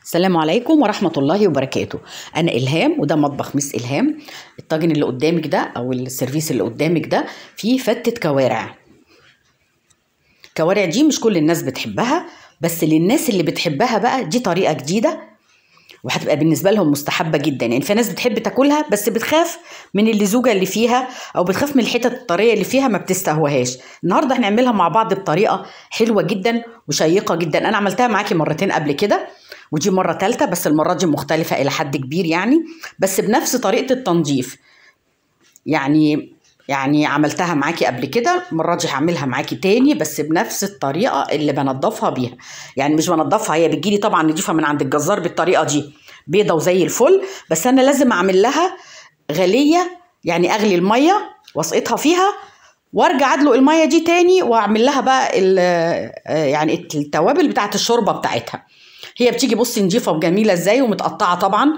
السلام عليكم ورحمة الله وبركاته. أنا إلهام وده مطبخ مس إلهام. الطاجن اللي قدامك ده أو السيرفيس اللي قدامك ده فيه فتة كوارع. الكوارع دي مش كل الناس بتحبها، بس للناس اللي بتحبها بقى دي طريقة جديدة وهتبقى بالنسبة لهم مستحبة جدا. يعني في ناس بتحب تاكلها بس بتخاف من اللزوجة اللي فيها أو بتخاف من الحتت الطرية اللي فيها ما بتستهوهاش. النهاردة هنعملها مع بعض بطريقة حلوة جدا وشيقة جدا. أنا عملتها معاكي مرتين قبل كده ودي مرة تالتة، بس المرة دي مختلفة إلى حد كبير يعني، بس بنفس طريقة التنظيف. يعني عملتها معاكي قبل كده، المرة دي هعملها معاكي تاني بس بنفس الطريقة اللي بنضفها بيها. يعني مش بنضفها، هي بتجيلي طبعا نضيفها من عند الجزار بالطريقة دي بيضة وزي الفل، بس أنا لازم أعمل لها غلية، يعني أغلي المية واسقطها فيها وارجع ادلق المية دي تاني واعمل لها بقى يعني التوابل بتاعت الشوربة بتاعتها. هي بتيجي بصي نضيفه وجميله ازاي ومتقطعه طبعا.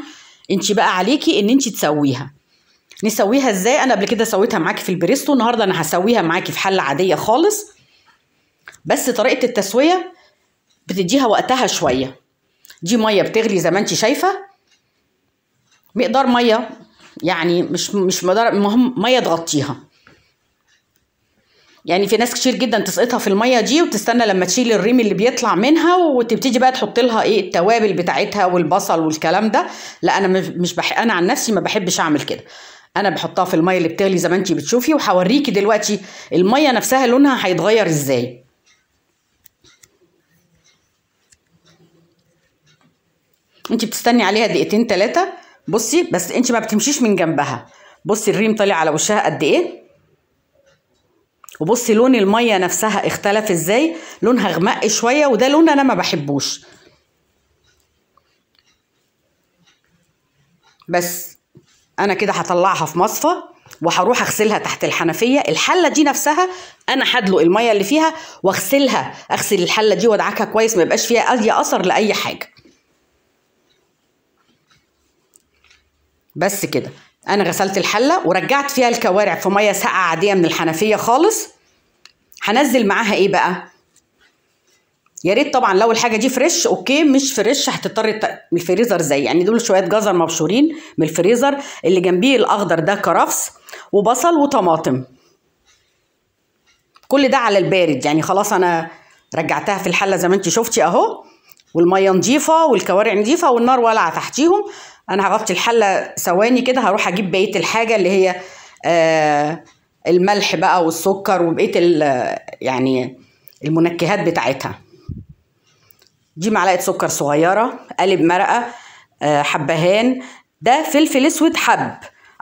انت بقى عليكي ان انت تسويها. نسويها ازاي؟ انا قبل كده سويتها معاكي في البريستو، النهارده انا هسويها معاكي في حله عاديه خالص، بس طريقه التسويه بتديها وقتها شويه. دي ميه بتغلي زي ما انت شايفه، مقدار ميه يعني مش مقدار، المهم ميه تغطيها. يعني في ناس كتير جدا تسقطها في الميه دي وتستنى لما تشيل الريم اللي بيطلع منها وتبتدي بقى تحط لها التوابل بتاعتها والبصل والكلام ده. لا انا انا عن نفسي ما بحبش اعمل كده. انا بحطها في الميه اللي بتغلي زي ما انتي بتشوفي، وهوريكي دلوقتي الميه نفسها لونها هيتغير ازاي. انتي بتستني عليها دقيقتين 3. بصي بس انتي ما بتمشيش من جنبها. بصي الريم طلع على وشها قد ايه، وبصي لون الميه نفسها اختلف ازاي، لونها غمق شويه وده لون انا ما بحبوش. بس انا كده هطلعها في مصفى وهروح اغسلها تحت الحنفيه. الحله دي نفسها انا هدلق الميه اللي فيها واغسلها، اغسل الحله دي وادعكها كويس ما يبقاش فيها اي اثر لاي حاجه. بس كده انا غسلت الحله ورجعت فيها الكوارع في ميه ساقعه عاديه من الحنفيه خالص. هنزل معاها ايه بقى؟ يا ريت طبعا لو الحاجه دي فريش اوكي، مش فريش هتضطري من الفريزر. زي يعني دول شويه جزر مبشورين من الفريزر، اللي جنبيه الاخضر ده كرفس وبصل وطماطم. كل ده على البارد. يعني خلاص انا رجعتها في الحله زي ما انت شفتي اهو، والميه نظيفه والكوارع نظيفه والنار والعه تحتيهم. انا هغطي الحله ثواني كده، هروح اجيب بقيه الحاجه اللي هي الملح بقى والسكر وبقيه يعني المنكهات بتاعتها. دي معلقه سكر صغيره، قالب مرقه، حبهان، ده فلفل اسود حب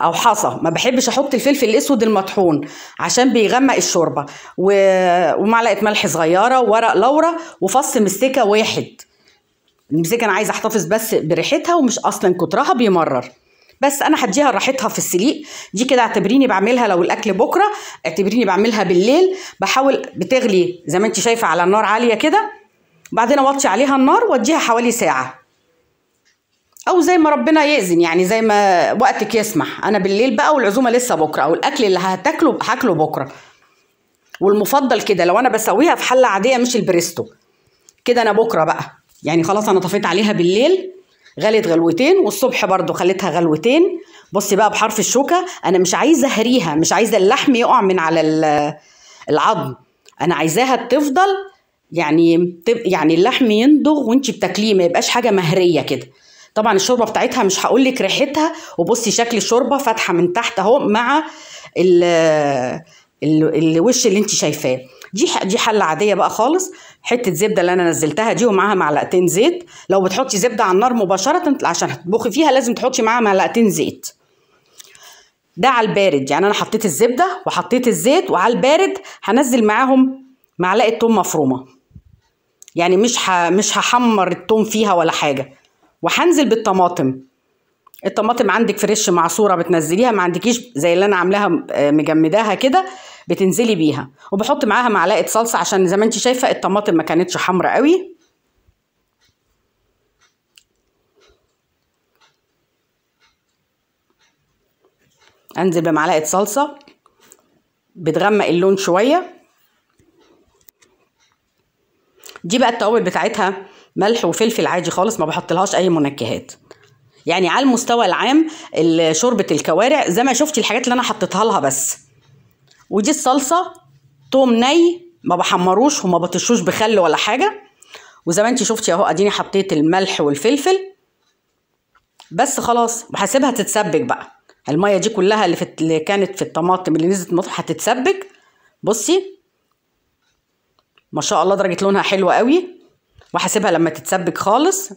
او حصى، ما بحبش احط الفلفل الاسود المطحون عشان بيغمق الشوربه، ومعلقه ملح صغيره وورق لورا وفص مستكه واحد. المستكه انا عايزه احتفظ بس بريحتها ومش اصلا كترها بيمرر. بس انا هديها راحتها في السليق. دي كده اعتبريني بعملها لو الاكل بكره، اعتبريني بعملها بالليل. بحاول بتغلي زي ما انت شايفه على النار عاليه كده، بعدين اوطي عليها النار واديها حوالي ساعه او زي ما ربنا يأذن، يعني زي ما وقتك يسمح. انا بالليل بقى والعزومه لسه بكره، او الاكل اللي هاكله بكره. والمفضل كده لو انا بسويها في حله عاديه مش البريستو كده. انا بكره بقى يعني خلاص انا طفيت عليها بالليل، غلت غلوتين، والصبح برضو خليتها غلوتين. بصي بقى بحرف الشوكه، انا مش عايزه اهريها، مش عايزه اللحم يقع من على العظم، انا عايزاها تفضل يعني اللحم يندغ وانتي بتاكليه، ما يبقاش حاجه مهريه كده. طبعا الشوربه بتاعتها مش هقول لك ريحتها، وبصي شكل الشوربه فاتحه من تحت اهو مع الوش اللي انت شايفاه. دي حله عاديه بقى خالص، حته زبده اللي انا نزلتها دي ومعاها معلقتين زيت. لو بتحطي زبده على النار مباشره عشان هتطبخي فيها لازم تحطي معاها معلقتين زيت. ده على البارد، يعني انا حطيت الزبده وحطيت الزيت، وعلى البارد هنزل معاهم معلقه توم مفرومه. يعني مش هحمر التوم فيها ولا حاجه. وهنزل بالطماطم. الطماطم عندك فريش معصوره بتنزليها، ما عندكيش زي اللي انا عاملاها مجمداها كده بتنزلي بيها. وبحط معاها معلقه صلصه عشان زي ما انت شايفه الطماطم ما كانتش حمرا قوي. انزل بمعلقه صلصه بتغمق اللون شويه. دي بقى التوابل بتاعتها ملح وفلفل عادي خالص، ما بحط لهاش اي منكهات. يعني على المستوى العام شوربه الكوارع زي ما شفتي الحاجات اللي انا حطيتها لها بس. ودي الصلصه توم ني، ما بحمروش وما بطشوش بخل ولا حاجه. وزي ما انت شفتي اهو اديني حطيت الملح والفلفل بس خلاص، وهسيبها تتسبك بقى. الميه دي كلها اللي كانت في الطماطم اللي نزلت مطرح هتتسبك. بصي ما شاء الله درجه لونها حلوه قوي، وهسيبها لما تتسبك خالص.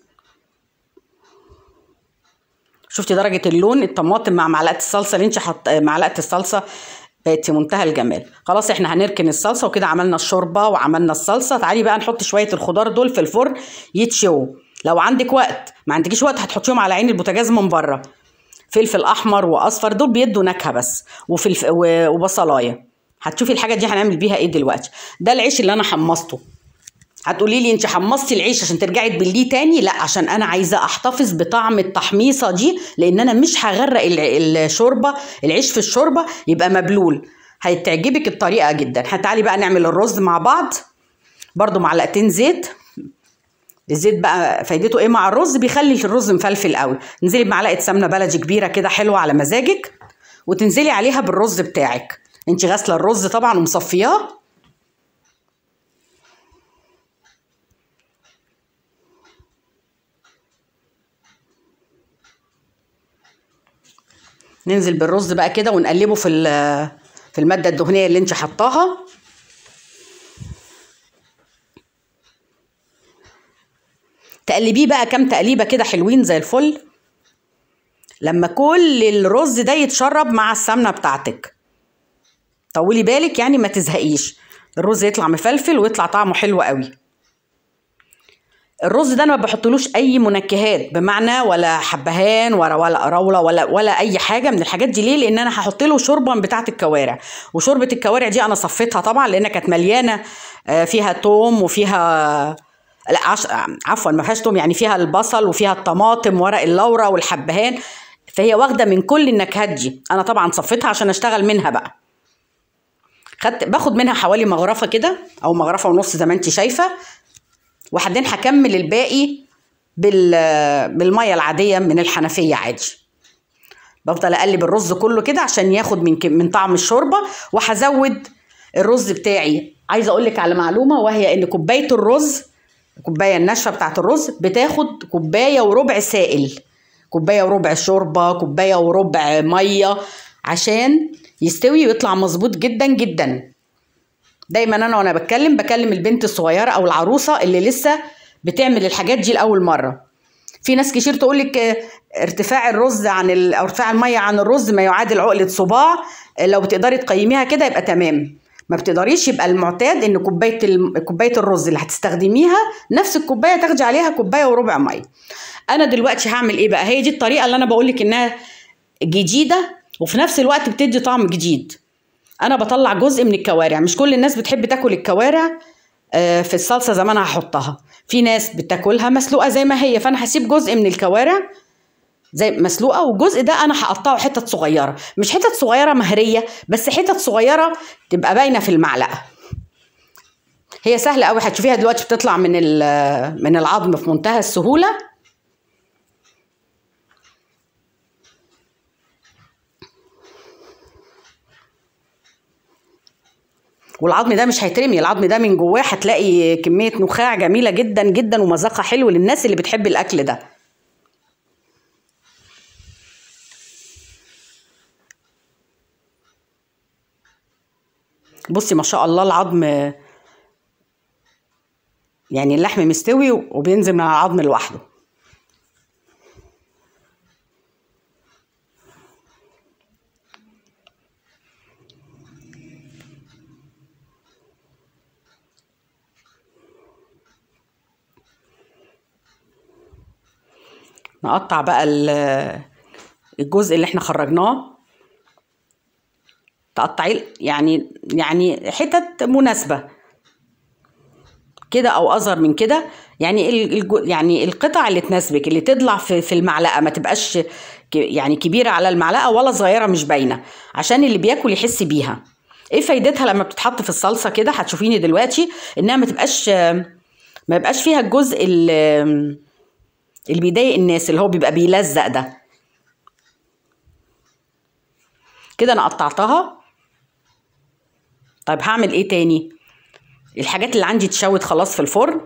شفتي درجه اللون الطماطم مع معلقه الصلصه اللي انت معلقه الصلصه بقت في منتهى الجمال. خلاص احنا هنركن الصلصه وكده، عملنا الشوربه وعملنا الصلصه. تعالي بقى نحط شويه الخضار دول في الفرن يتشووا. لو عندك وقت، ما عندكيش وقت هتحطيهم على عين البوتاجاز من بره. فلفل احمر واصفر دول بيدوا نكهه بس، وبصلايه. هتشوفي الحاجه دي هنعمل بيها ايه دلوقتي. ده العيش اللي انا حمصته. هتقولي لي انت حمصتي العيش عشان ترجعي تبليه تاني؟ لا، عشان انا عايزه احتفظ بطعم التحميصه دي، لان انا مش هغرق الشوربه، العيش في الشوربه يبقى مبلول. هتعجبك الطريقه جدا. هتعالي بقى نعمل الرز مع بعض. برضو معلقتين زيت. الزيت بقى فايدته ايه مع الرز؟ بيخلي الرز مفلفل قوي. انزلي بمعلقه سمنه بلدي كبيره كده حلوه على مزاجك، وتنزلي عليها بالرز بتاعك. انت غاسله الرز طبعا ومصفياه. ننزل بالرز بقى كده ونقلبه في الماده الدهنيه اللي انت حطاها. تقلبيه بقى كام تقليبه كده حلوين زي الفل، لما كل الرز ده يتشرب مع السمنه بتاعتك. طولي بالك يعني ما تزهقيش، الرز يطلع مفلفل ويطلع طعمه حلو قوي. الرز ده انا ما بحطلوش اي منكهات، بمعنى ولا حبهان ولا قراوله ولا اي حاجه من الحاجات دي. ليه؟ لان انا هحط له شوربه بتاعه الكوارع. وشوربه الكوارع دي انا صفيتها طبعا لانها كانت مليانه فيها توم وفيها، لا عفوا ما فيهاش توم، يعني فيها البصل وفيها الطماطم ورق اللورا والحبهان، فهي واخده من كل النكهات دي. انا طبعا صفيتها عشان اشتغل منها بقى. باخد منها حوالي مغرفه كده او مغرفه ونص زي ما انت شايفه. وبعدين هكمل الباقي بالميه العاديه من الحنفيه عادي. بفضل اقلب الرز كله كده عشان ياخد من طعم الشوربه. وهزود الرز بتاعي. عايزه اقول لك على معلومه، وهي ان كوبايه الرز، الكوبايه الناشفه بتاعت الرز بتاخد كوبايه وربع سائل، كوبايه وربع شوربه، كوبايه وربع ميه، عشان يستوي ويطلع مظبوط جدا جدا. دايما انا وانا بكلم البنت الصغيره او العروسه اللي لسه بتعمل الحاجات دي لاول مره. في ناس كتير تقول لك ارتفاع الرز عن او ارتفاع الميه عن الرز ما يعادل عقله صباع. لو بتقدري تقيميها كده يبقى تمام. ما بتقدريش يبقى المعتاد ان كوبايه الرز اللي هتستخدميها نفس الكوبايه تاخدي عليها كوبايه وربع ميه. انا دلوقتي هعمل ايه بقى؟ هي دي الطريقه اللي انا بقول لك انها جديده وفي نفس الوقت بتدي طعم جديد. انا بطلع جزء من الكوارع. مش كل الناس بتحب تاكل الكوارع في الصلصه زي ما انا هحطها. في ناس بتاكلها مسلوقه زي ما هي، فانا هسيب جزء من الكوارع زي مسلوقه، والجزء ده انا هقطعه حتت صغيره، مش حتت صغيره مهريه، بس حتت صغيره تبقى باينه في المعلقه. هي سهله قوي، هتشوفيها دلوقتي بتطلع من العظم في منتهى السهوله. والعظم ده مش هيترمي، العظم ده من جواه هتلاقي كميه نخاع جميله جدا جدا ومذاقها حلو للناس اللي بتحب الاكل ده. بصي ما شاء الله العظم، يعني اللحم مستوي وبينزل من العظم لوحده. نقطع بقى الجزء اللي احنا خرجناه، تقطعيه يعني حتت مناسبة كده او اصغر من كده. يعني القطع اللي تناسبك، اللي تطلع في المعلقة، ما تبقاش يعني كبيرة على المعلقة ولا صغيرة مش باينة، عشان اللي بياكل يحس بيها. ايه فايدتها لما بتتحط في الصلصة كده؟ هتشوفيني دلوقتي انها ما ما يبقاش فيها الجزء اللي بيضايق الناس، اللي هو بيبقى بيلزق ده. كده انا قطعتها. طيب هعمل ايه تاني؟ الحاجات اللي عندي اتشوت خلاص في الفرن.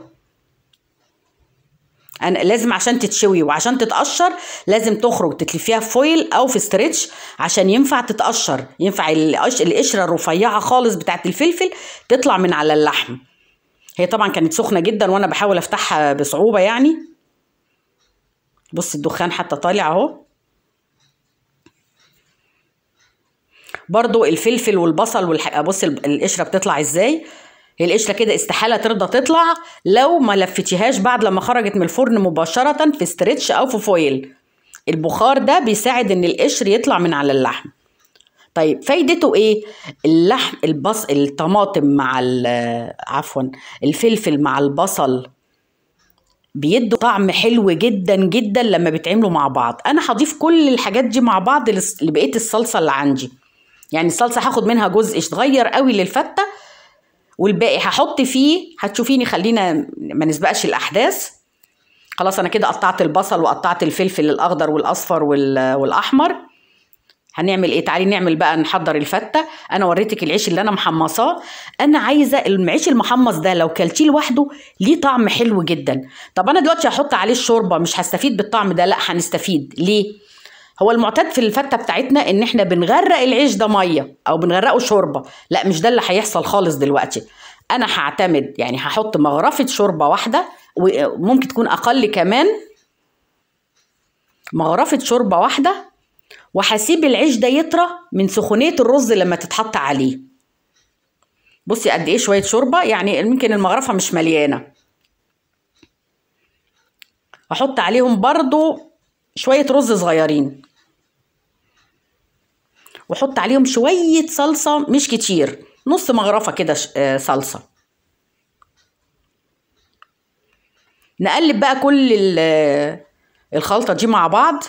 انا لازم عشان تتشوي وعشان تتقشر لازم تخرج تتلفيها في فويل او في ستريتش عشان ينفع تتقشر، ينفع القشره الرفيعه خالص بتاعت الفلفل تطلع من على اللحم. هي طبعا كانت سخنه جدا وانا بحاول افتحها بصعوبه يعني. بص الدخان حتى طالع اهو. برضو الفلفل والبصل بص القشره بتطلع ازاي. هي القشره كده استحاله ترضى تطلع لو ما لفتيهاش بعد لما خرجت من الفرن مباشره في ستريتش او في فويل. البخار ده بيساعد ان القشر يطلع من على اللحم. طيب فايدته ايه؟ اللحم الطماطم مع عفوا الفلفل مع البصل بيدوا طعم حلو جدا جدا لما بيتعملوا مع بعض. انا هضيف كل الحاجات دي مع بعض لبقيه الصلصه اللي عندي. يعني الصلصه هاخد منها جزء صغير قوي للفته والباقي هحط فيه. هتشوفيني خلينا ما نسبقش الاحداث. خلاص انا كده قطعت البصل وقطعت الفلفل الاخضر والاصفر والاحمر. هنعمل ايه؟ تعالي نعمل بقى نحضر الفته. انا وريتك العيش اللي انا محمصاه. انا عايزه العيش المحمص ده لو كلتيه لوحده ليه طعم حلو جدا. طب انا دلوقتي هحط عليه الشوربه مش هستفيد بالطعم ده؟ لا هنستفيد. ليه؟ هو المعتاد في الفته بتاعتنا ان احنا بنغرق العيش ده ميه او بنغرقه شوربه. لا مش ده اللي هيحصل خالص دلوقتي. انا هعتمد يعني هحط مغرفه شوربه واحده وممكن تكون اقل كمان. مغرفه شوربه واحده وهسيب العيش ده يطرى من سخونيه الرز لما تتحط عليه. بصي قد ايه شويه شوربه، يعني يمكن المغرفه مش مليانه. احط عليهم برضو شويه رز صغيرين واحط عليهم شويه صلصه مش كتير، نص مغرفه كده صلصه. نقلب بقى كل الخلطه دي مع بعض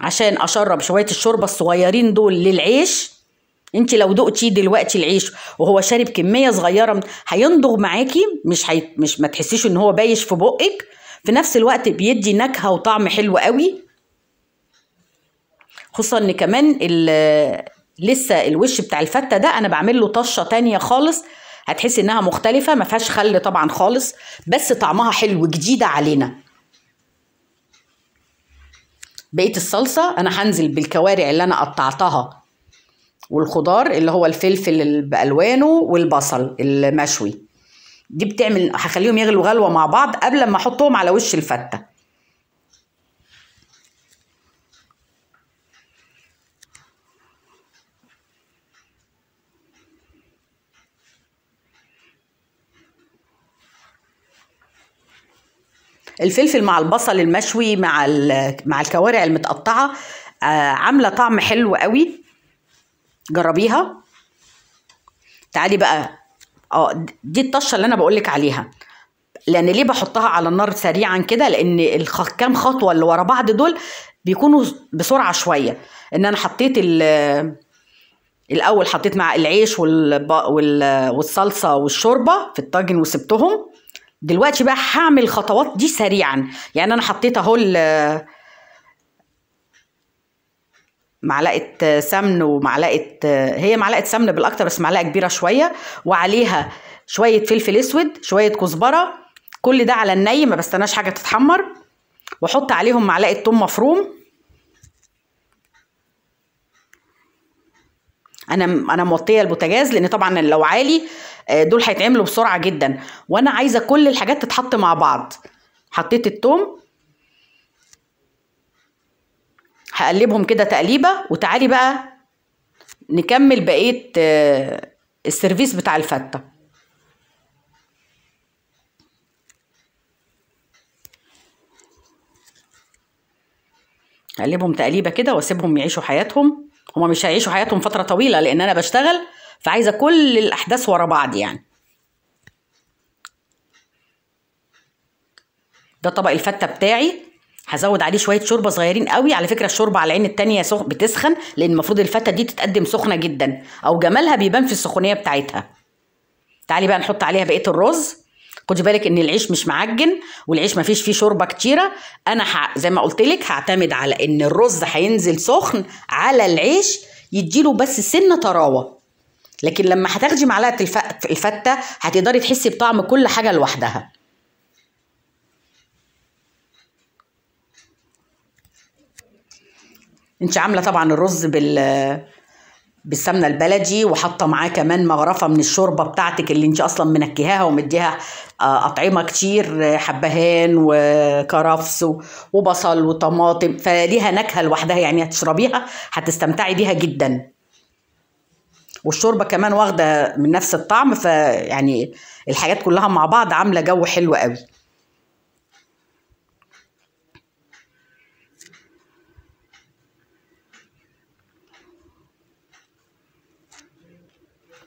عشان اشرب شويه الشوربه الصغيرين دول للعيش. انت لو دقتي دلوقتي العيش وهو شارب كميه صغيره هيندغ معاكي، مش ما تحسيش ان هو بايش في بقك. في نفس الوقت بيدي نكهه وطعم حلو قوي. خصوصا ان كمان لسه الوش بتاع الفته ده انا بعمل له طشه تانية خالص. هتحسي انها مختلفه، ما فيهاش خل طبعا خالص، بس طعمها حلو جديده علينا. بقيه الصلصه انا هنزل بالكوارع اللي انا قطعتها والخضار اللي هو الفلفل بالوانه والبصل المشوي. دي بتعمل هخليهم يغلوا غلوه مع بعض قبل ما احطهم على وش الفته. الفلفل مع البصل المشوي مع الكوارع المتقطعه عامله طعم حلو قوي. جربيها. تعالي بقى دي الطشه اللي انا بقولك عليها. لان ليه بحطها على النار سريعا كده؟ لان كام خطوه اللي ورا بعض دول بيكونوا بسرعه شويه. ان انا حطيت الاول حطيت مع العيش والصلصه والشوربه في الطاجن وسبتهم. دلوقتي بقى هعمل الخطوات دي سريعا. يعني انا حطيت اهو معلقه سمن ومعلقه، هي معلقه سمن بالاكتر بس معلقه كبيره شويه، وعليها شويه فلفل اسود، شويه كزبره، كل ده على الني ما بستناش حاجه تتحمر. واحط عليهم معلقه ثوم مفروم. انا موطيه البوتاجاز لان طبعا لو عالي دول هيتعملوا بسرعه جدا، وانا عايزه كل الحاجات تتحط مع بعض. حطيت الثوم، هقلبهم كده تقليبه. وتعالي بقى نكمل بقيه السيرفيس بتاع الفته. هقلبهم تقليبه كده واسيبهم يعيشوا حياتهم. هما مش هيعيشوا حياتهم فتره طويله لان انا بشتغل، فعايزه كل الاحداث ورا بعض يعني. ده طبق الفته بتاعي. هزود عليه شويه شوربه صغيرين قوي. على فكره الشوربه على العين التانية بتسخن، لان المفروض الفته دي تتقدم سخنه جدا، او جمالها بيبان في السخونيه بتاعتها. تعالي بقى نحط عليها بقيه الرز. خدي بالك ان العيش مش معجن والعيش ما فيش فيه شوربه كتيره. انا زي ما قلت لك هعتمد على ان الرز هينزل سخن على العيش يديله بس سنه طراوه، لكن لما هتاخدي معلقه الفته هتقدري تحسي بطعم كل حاجه لوحدها. انت عامله طبعا الرز بالسمنه البلدي وحاطه معاه كمان مغرفه من الشوربه بتاعتك اللي انت اصلا منكهاها ومديها اطعمه كتير، حبهان وكرفس وبصل وطماطم، فليها نكهه لوحدها يعني هتشربيها هتستمتعي بيها جدا. والشوربه كمان واخده من نفس الطعم، فيعني الحاجات كلها مع بعض عامله جو حلو قوي.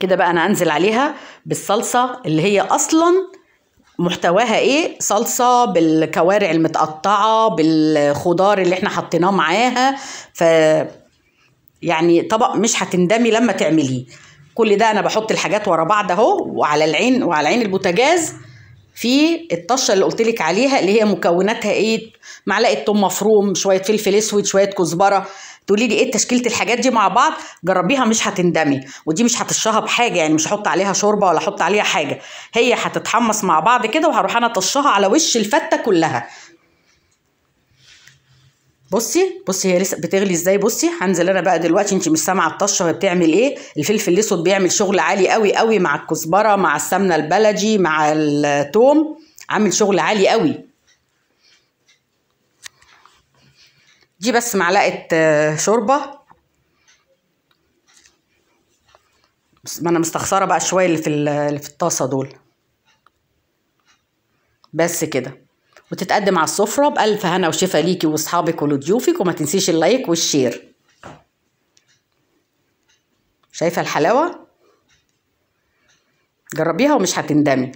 كده بقى انا انزل عليها بالصلصه اللي هي اصلا محتواها ايه؟ صلصه بالكوارع المتقطعه بالخضار اللي احنا حطيناه معاها، يعني طبق مش هتندمي لما تعمليه. كل ده انا بحط الحاجات ورا بعض اهو، وعلى عين البوتاجاز في الطشه اللي قلت لك عليها اللي هي مكوناتها ايه؟ معلقه توم مفروم، شويه فلفل اسود، شويه كزبره. تقولي لي ايه تشكيله الحاجات دي مع بعض؟ جربيها مش هتندمي. ودي مش هتشرها بحاجه، يعني مش هحط عليها شوربه ولا احط عليها حاجه، هي هتتحمص مع بعض كده وهروح انا طشها على وش الفته كلها. بصي هي لسه بتغلي ازاي. بصي هنزل انا بقى دلوقتي، انت مش سامعه الطشه بتعمل ايه؟ الفلفل الاسود بيعمل شغل عالي قوي قوي مع الكزبره مع السمنه البلدي مع الثوم، عامل شغل عالي قوي. دي بس معلقه شوربه، بس ما انا مستخسره بقى شويه اللي في الطاسه دول. بس كده، وتتقدم على السفره بألف هنا وشفا ليكي واصحابك ولضيوفك، وما تنسيش اللايك والشير. شايفه الحلاوه؟ جربيها ومش هتندمي.